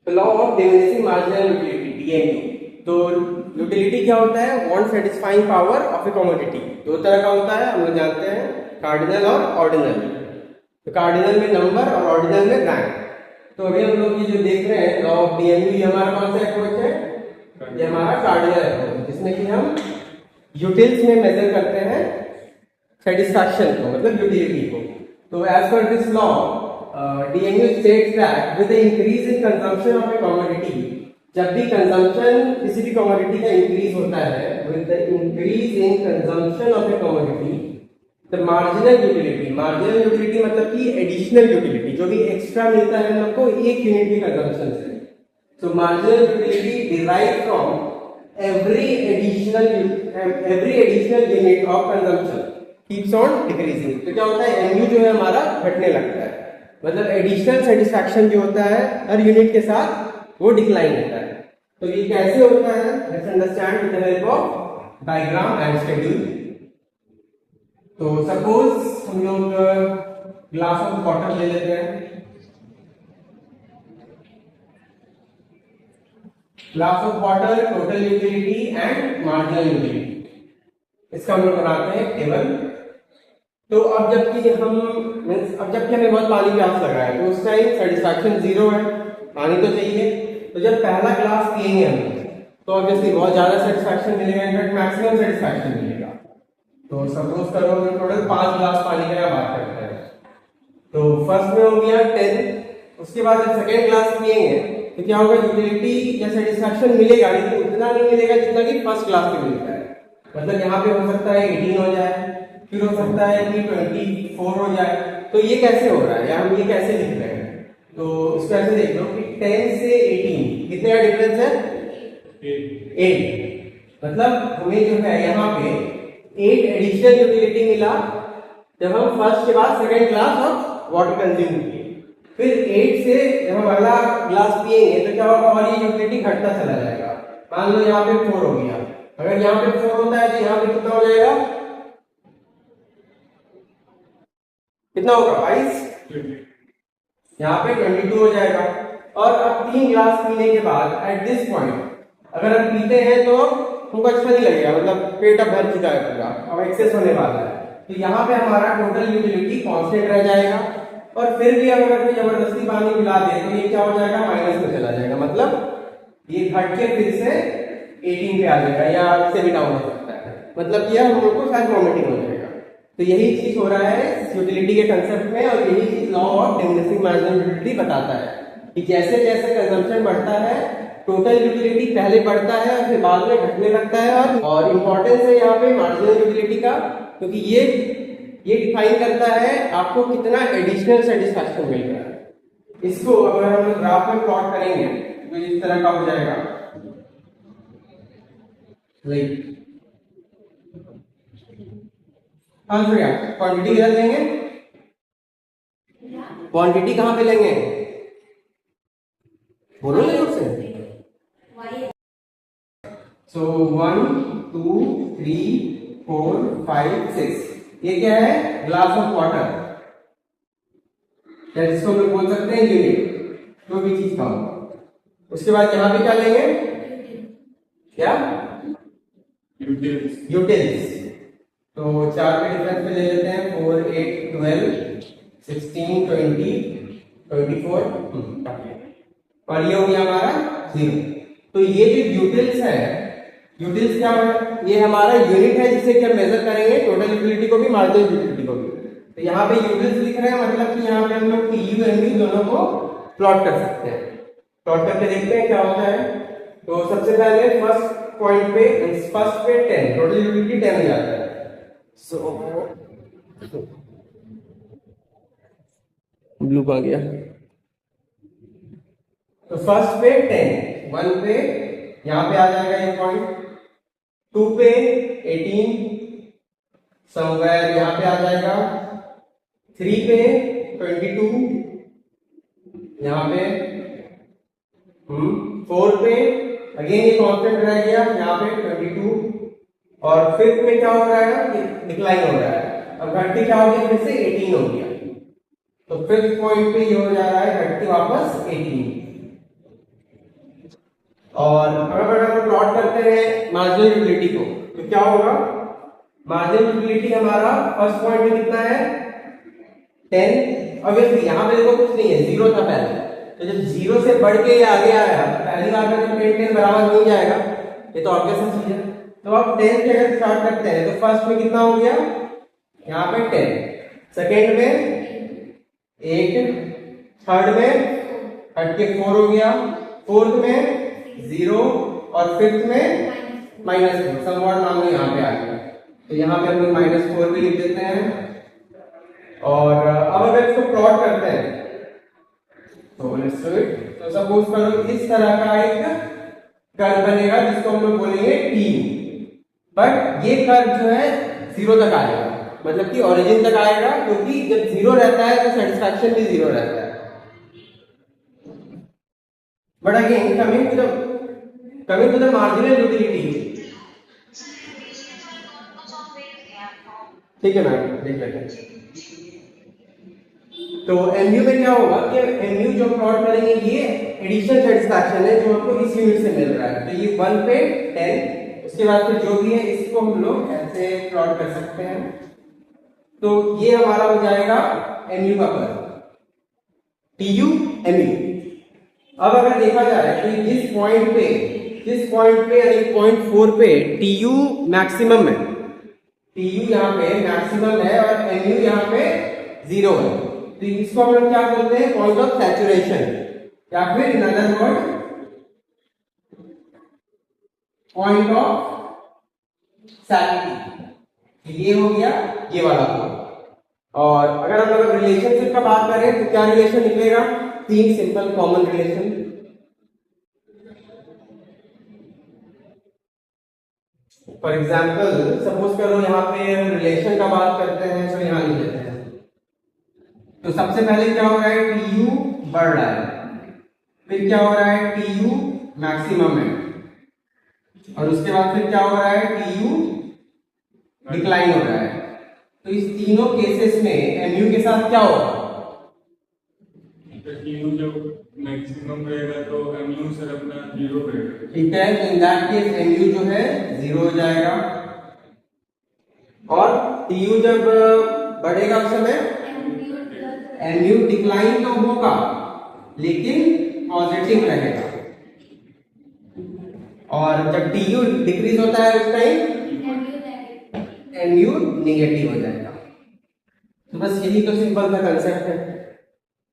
Law of diminishing marginal utility DMU. तो utility क्या होता है? Want satisfying power of A commodity. दो तरह का होता है, हम लोग जानते हैं, कार्डिनल और ऑर्डिनल। तो कार्डिनल में नंबर और ऑर्डिनल में रैंक। तो अभी हम लोग ये जो देख रहे हैं लॉ ऑफ डीएमयू, ये हमारा कौन सा अप्रोच है? ये हमारा कार्डिनल अप्रोच, जिसमें कि हम यूटिल्स में मेजर करते हैं सेटिस्फैक्शन को, मतलब यूटिलिटी को। तो as per this law DMU states that with the increase in consumption of a commodity, जब भी कंजम्पशन किसी भी कमोडिटी का इंक्रीज होता है, with the increase in consumption of a commodity, the marginal utility मतलब कि एडिशनल यूटिलिटी, जो भी एक्स्ट्रा मिलता है हम लोग को एक यूनिट की कंजम्पशन से। So marginal utility derived from every additional unit of consumption keeps on decreasing। तो क्या होता है? MU जो है हमारा घटने लगता है, मतलब एडिशनल सेटिस्फैक्शन जो होता है हर यूनिट के साथ वो डिक्लाइन होता है। तो ये कैसे होता है? Let's understand with the help of diagram and schedule. तो सपोज हम लोग ग्लास ऑफ वाटर ले लेते हैं। Glass of water, total utility and marginal utility, इसका हम लोग बनाते हैं टेबल। तो अब जबकि हमें बहुत पानी प्यास लगा है, तो उस टाइम सेटिस्फैक्शन 0 है, पानी तो चाहिए। तो जब पहला ग्लास पिएंगे हम, तो ऑब्वियसली बहुत ज्यादा सेटिस्फैक्शन मिलेगा, इनफैक्ट मैक्सिमम सेटिस्फैक्शन मिलेगा। तो सपोज करो हम टोटल 5 ग्लास पानी का बात करते हैं, तो फर्स्ट में हो गया 10। उसके बाद जब सेकेंड ग्लास पिएंगे तो क्या होगा? यूटिलिटी या सेटिस्फैक्शन मिलेगा, लेकिन उतना नहीं मिलेगा जितना कि फर्स्ट ग्लास में मिलता है। मतलब यहाँ पे हो सकता है 18 हो जाए, फिर हो सकता है कि 24 हो जाए। तो ये कैसे हो रहा है या हम ये कैसे लिख रहे हैं? तो इसको ऐसे देख लो कि 10 से 18 कितने का डिफरेंस है? 8। मतलब हमें जो है यहाँ पे 8 एडिशनल यूटिलिटी मिला जब हम फर्स्ट के बाद second glass of water consume किए। फिर 8 से जब हम अगला ग्लास पिएंगे तो क्या होगा? और ये यूटिलिटी घटता चला जाएगा। मान लो यहाँ पे 4 हो गया, अगर यहाँ पे 4 होता है तो यहाँ पे कितना हो जाएगा? कितना होगा? 22। यहाँ पे 22 हो जाएगा। और अब 3 ग्लास पीने के बाद एट दिस पॉइंट अगर हम पीते हैं तो हमको अच्छा नहीं लगेगा, मतलब पेट अब भर चुका है पूरा, अब एक्सेस होने वाला है। तो यहाँ पे हमारा टोटल यूटिलिटी कांस्टेंट रह जाएगा। और फिर भी अगर कोई जबरदस्ती पानी मिला दे तो ये क्या हो जाएगा? माइनस में चला जाएगा, मतलब ये घट के फिर से 18 पे आ जाएगा या इससे भी डाउन हो सकता है। मतलब ये हम लोग को शायद वॉमिटिंग हो जाएगा। तो यही चीज हो रहा है यूटिलिटी के कंसेप्ट में, और यही चीज law of diminishing marginal utility बताता है कि जैसे जैसे कंजम्पशन बढ़ता है टोटल यूटिलिटी पहले बढ़ता है और फिर बाद में घटने लगता है। और इंपॉर्टेंस है यहाँ पे मार्जिनल यूटिलिटी का, क्योंकि ये डिफाइन करता है आपको कितना एडिशनल सेटिस्फैक्शन मिल रहा है। इसको अगर हम ग्राफ में प्लॉट करेंगे तो इस तरह का हो जाएगा। क्वांटिटी किधर लेंगे? क्वांटिटी कहां पे लेंगे? बोलो ना जोर से। सो 1 2 3 4 5 6, ये क्या है? ग्लास ऑफ वाटर, या जिसको हम बोल सकते हैं यूनिट, जो भी चीज का हो। उसके बाद यहां पे क्या लेंगे? क्या? यूटिल्स। तो 4 के डिफरेंस पे ले लेते हैं, 4 8 12 16 20 24, और ये हो गया हमारा 0। तो ये जो यूटिल्स है, यूटिल्स क्या है? ये हमारा यूनिट है जिसे क्या मेजर करेंगे टोटल यूटिलिटी को भी मार्जिनल यूटिलिटी को भी। तो यहाँ पे यूटिल्स लिख रहे हैं, मतलब कि यहाँ पे हम लोग TU MU दोनों को प्लॉट कर सकते हैं। प्लॉट करके देखते हैं क्या होता है। तो सबसे पहले फर्स्ट पॉइंट पे 10 टोटल यूटिलिटी 10 हो जाता है। ब्लू आ गया। तो फर्स्ट पे 10, 1 पे यहां पे आ जाएगा ये पॉइंट, 2 पे 18 समवेयर यहां पे आ जाएगा, 3 पे 22 यहां पे, 4 पे अगेन ये कांस्टेंट रह गया यहाँ पे 22, और फिफ्थ में क्या हो रहा है? डिक्लाइन हो रहा है। अब घटती क्या हो गया? फिर से 18 हो गया। तो फिफ्थ पॉइंट पे ये हो जा रहा है घटती वापस 18। और अगर हम प्लॉट करते हैं मार्जिनल यूटिलिटी को तो क्या होगा, मार्जिनल यूटिलिटी हमारा फर्स्ट पॉइंट में कितना है 10। ऑब्वियसली यहाँ पे देखो कुछ नहीं है, जीरो था पहले, तो जब जीरो से बढ़ के ये आगे आया तो पहली बार में जब 10 10 बराबर नहीं जाएगा, ये तो ऑब्वियस चीज है। तो आप 10 से अगर स्टार्ट करते हैं तो फर्स्ट में कितना हो गया, यहाँ पे 10, सेकेंड में 8, थर्ड में हट के 4 हो गया, फोर्थ में 0 और फिफ्थ में -4, समवॉट मान लो यहाँ पे आ गया, तो यहाँ पे हम लोग -4 भी लिख देते हैं। और अब अगर इसको प्लॉट करते हैं तो लेट्स डू इट। तो सपोज करो इस तरह का एक कर्व बनेगा जिसको हम लोग बोलेंगे TU, बट ये कर्व जो है 0 तक आएगा, मतलब कि ओरिजिन तक आएगा, क्योंकि जब 0 रहता है तो सेटिस्फैक्शन भी 0 रहता है। But again coming to the marginal utility, ठीक है मैम देख लेते हैं। तो MU में क्या होगा कि MU जो प्लॉट करेंगे ये एडिशनल सेटिस्फैक्शन है जो हमको इस यूनिट से मिल रहा है, तो ये 1 पे 10, उसके बाद फिर जो भी है इसको हम लोग ऐसे प्लॉट कर सकते हैं। तो ये हमारा हो जाएगा MU का कर्व, TU MU। अब अगर देखा जाए तो जिस पॉइंट पे यानी पॉइंट 4 पे TU मैक्सिमम है, TU यहाँ पे मैक्सिमम है और MU यहाँ पे 0 है, तो इसको हम लोग क्या बोलते हैं, पॉइंट ऑफ सैचुरेशन, या फिर in other word point of saturation. ये हो गया ये वाला पॉइंट। और अगर हम लोग रिलेशनशिप का बात करें तो क्या रिलेशन निकलेगा, 3 simple common relation. For example suppose करो यहाँ पे रिलेशन का बात करते हैं, तो यहाँ लिख लेते हैं। तो सबसे पहले क्या हो रहा है, TU बढ़ रहा है, फिर क्या हो रहा है TU मैक्सिमम है, और उसके बाद फिर क्या हो रहा है TU डिक्लाइन हो रहा है। तो इस तीनों केसेस में MU के साथ क्या होगा, TU जब मैक्सिमम रहेगा तो MU सर अपना 0 रहेगा, ठीक है। तो इन दैट केस MU जो है 0 हो जाएगा, और TU जब बढ़ेगा उस समय MU डिक्लाइन तो होगा लेकिन पॉजिटिव रहेगा, और जब TU डिक्रीज होता है उस टाइम MU नेगेटिव हो जाएगा। तो बस यही तो सिंपल सा कंसेप्ट है।